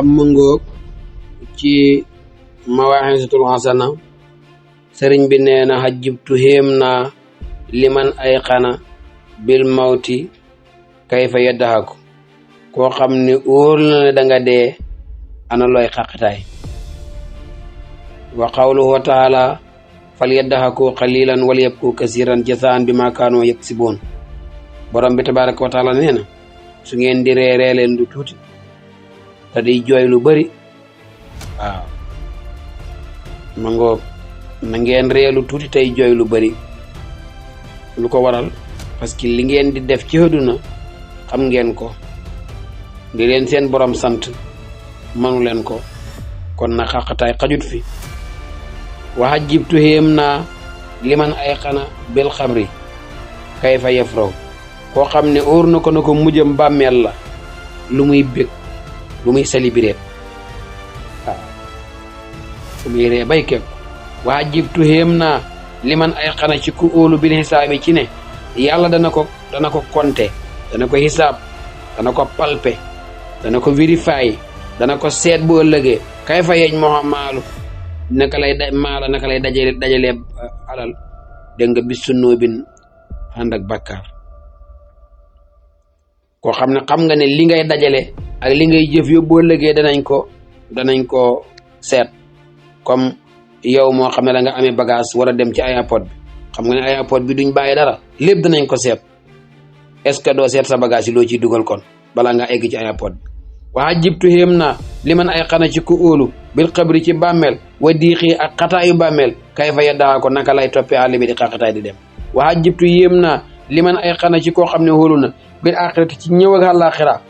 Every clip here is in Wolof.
mëngoog ci mawaahisatul hasana sëriñ bi nee na hajjibtu héem naa liman ay xana bil mawti kayfa yaddahaku koo xam ne óor na ne danga dee ana looy xaqitaay wa qawluhu wa taala fal yaddahaku qalilan wal yabku kasiran jasaan bi ma kaanoo yaksiboon borom bi tabaraka wa taala nee na su ngeen di reeree leen lu tuuti te di jooy lu bari waaw ma ngoog na ngeen ree lu tuuti tey jooy lu bari lu ko waral parce que li ngeen di def ci àdduna xam ngeen ko li leen seen borom sant manu leen ko kon na xaqataay xajut fi wa hajjibtu héem naa liman ay xana bil xabri kayfa yafraw koo xam ne óor na ko mujjam bàmmeel la lu muy bég lu muy célébrer waaw lu muy ree bay kepp wa hajjibtu héem naa liman ay xana ci ku óolu bil xisaabi ci ne yàlla dana ko compter dana ko xisaab dana ko palper dana ko vérifier dana ko seet bu ëllëgee kay fa yeej moo xam maalu naka lay dajalee alal dégg nga bis sunnoo bin ànd ak bàkkaar koo xam ne xam nga ne li ngay dajale ak li ngay jëf yóbbu bu ëllëgee danañ ko seet comme yow moo xam ne da nga amee bagage war a dem ci aéroport bi xam nga ne aéroport bi duñ bàyyi dara lépp danañ ko seet est-ce que doo seet sa bagage yi loo ciy dugal kon balaa nga egg ci aéroport bi wa hajjibtu héem naa li man ay xana ci ku óolu bil xabri ci bàmmeel wa diixii ak xataayu bàmmeel kay fa yaddaa ko naka lay toppee àll bi di xaqataay di dem wa hajjibtu yéem naa li man ay xana ci koo xam ne hóolu na bil axirati ci ñëw ak àllaaxira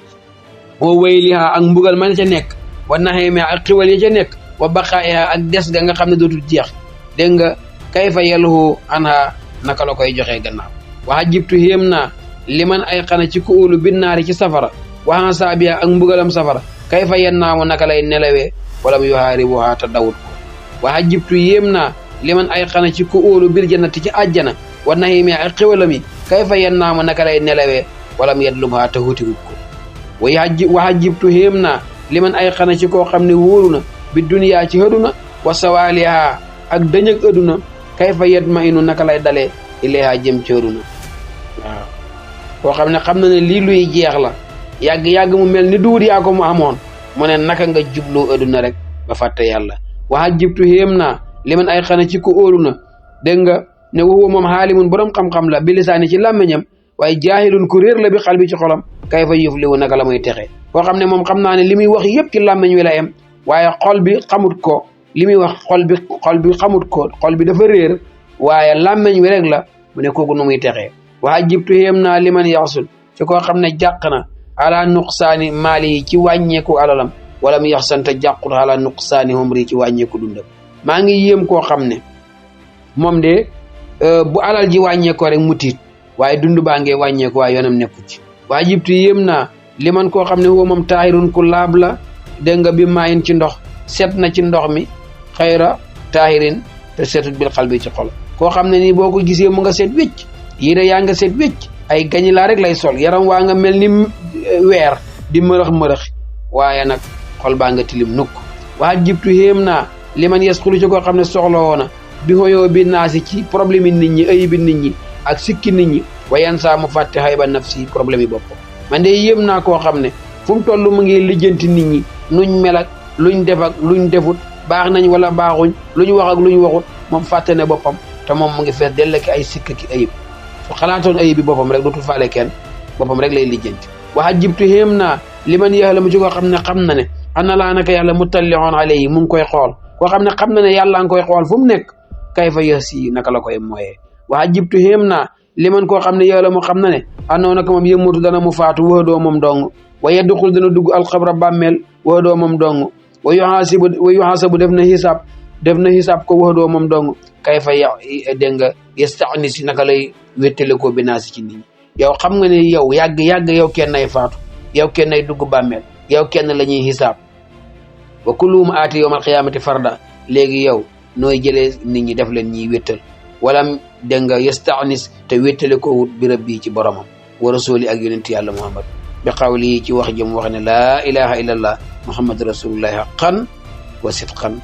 wa wayliha ak mbugal man ca nekk wa naxiimiha ak xiwal ya ca nekk wa baqaa'iha ak des ga nga xam ne dootul jeex dégg nga kay fa yelhu anha naka la koy joxee gannaaw wa hajjibtu yéem naa li man ay xana ci ku óolu bin naari ci safara wa hasaabiha ak mbugalam safara kay fa yennaamu naka lay nelawee wala mu yuhaaribuha te dawut ko wa hajjibtu yéem naa li man ay xana ci ku óolu bil jannati ci àjjana wa naxiimiha ak xiwalami kay fa yennaamu naka lay nelawee wala mu yatlubha te hutiwut ko wa hajjibtu yéem naa li man ay xana ci koo xam ne wóolu na bi duniyaa ci àdduna wa sawaaliha ak dañëg àdduna kay fa yatma'innu naka lay dalee ilayha jëm ci àdduna waaw koo xam ne xam na ne lii luy jeex la yàgg mu mel ni duut yaa ko mu amoon mu ne naka nga jubloo àdduna rek ba fàtte yàlla wa hajjibtu yéem naa li man ay xana ci ku óolu na dégg nga ne waxuwa moom xaalimun borom xam-xam la bi lisaani ci làmmiñam waaye jaahilun ku réer la bi xal bi ci xolam kay fa yuflihu naka la muy texe koo xam ne moom xam naa ne li muy wax yëpp ci làmmiñ wi la yem waaye xol bi xamut ko li muy wax xol bi xamut ko xol bi dafa réer waaye làmmiñ wi rek la mu ne kooku nu muy texee wa hajjibtu yéem naa li man yaxsul ci koo xam ne jàq na ala nuqsaani maali yi ci wàññeeku alalam wala mu yaxsanta jàqut ala nuqsaani humri ci wàññeeku dundam maa ngi yéem koo xam ne moom de bu alal ji wàññeekoo rek mu tiit waaye dund baa ngee wàññeeku waaye yoonam nekku ci wa hajjibtu yéem naa li man koo xam ne huwa moom taahirun ku laab la dégg nga bi maayin ci ndox set na ci ndox mi xayra taahirin te setut bil xalbi ci xol koo xam ne nii boo ko gisee mu nga set wécc yére yaa nga set wécc ay gañi laa rek lay sol yaram waa nga mel ni weer di mërëx waaye nag xol baa nga tilim nukk wa hajjibtu yéem naa li man yasxulu ci koo xam ne soxla woona bi xoyoo bi naasi ci problème yi nit ñi ayibi nit ñi ak sikki nit ñi wayan saa mu fàtte xayba nafsi problème yi boppam man de yéem naa koo xam ne fu mu toll mu ngi lijjanti nit ñi nuñ mel ak luñ def ak luñ defut baax nañ wala baaxuñ luñ wax ak luñ waxut moom fàtte ne boppam te moom mu ngi fees dell ki ay sikk ki ayib su xalaatoon ayib bi boppam rek dootul faale kenn boppam rek lay lijjanti wa hajjibtu yéem naa li man yàlla mu ci koo xam ne xam na ne ana laa naka yàlla mutalli'un alayhi mu ngi koy xool koo xam ne xam na ne yàlla nga koy xool fu mu nekk kay fa yasi naka la koy mooyee wa hajjibtu yéem naa li man koo xam ne yàlla mu xam na ne anoo naka moom yëmutu dana mu faatu waxdoo moom dong wa yadxul dana dugg alxabra bàmmeel waxdoo moom dong wa yuhaasabu def na xisaab ko waxdoo moom dong kay fa dégg nga yasta'nis naka lay wéttale ko binaasi ci nit ñi yow xam nga ne yow yàgg yow kenn ay faatu yow kenn ay dugg bàmmeel yow kenn la ñuy xisaab wa kulluhum aati yawmal qiyaamati farda léegi yow nooy jëlee nit ñi def leen ñiy wéttal wala dégg nga yasta'nis te wéttale ko wut birab bii ci boromam wa rasuli ak yonent yàlla Muhammad bi qawli ci wax jëm wax ne laa ilaha illallah muhammadu rasulullahi haqqan wa sidqan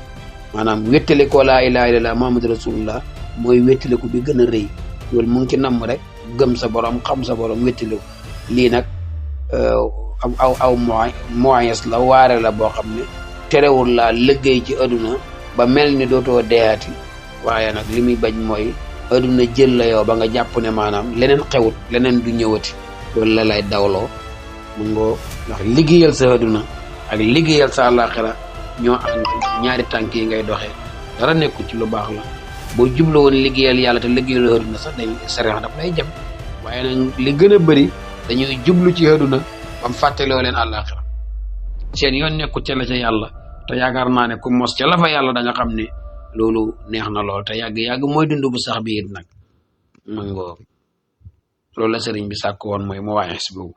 maanaam wéttali ko laa ilaha illallah muhammadu rasulullah mooy wéttali ko bi gën a rëy loolu mu ngi ci namm rek gëm sa borom xam sa borom wéttali ko lii nag aw moyens la waare la boo xam ne terewul laa liggéey ci aduna ba mel ni dootoo deeati waaye nag li muy bañ mooy aduna jël la yow ba nga jàpp ne maanaam leneen xewut leneen du ñëwati loolu la lay dawloo mu ngoo ndax liggéeyal sa aduna ak liggéeyal sa àllaaxira ñoo ànd ñaari tànk yi ngay doxee dara nekku ci lu baax la boo jublu woon liggéeyal yàlla te liggéeyal aduna sax dañ sariya daf lay jëm waaye nag li gën a bëri dañuy jublu ci aduna bam fàttaloo leen àllaaxira seen yoon nekku ca la ca yàlla te yaakaar naa ne ku mos ca la fa yàlla da nga xam ne loolu neex na lool te yàgg mooy dund bu sax bi it nag man ngoo loolu la sëriñ bi sàkk woon mooy mu waaxis boobu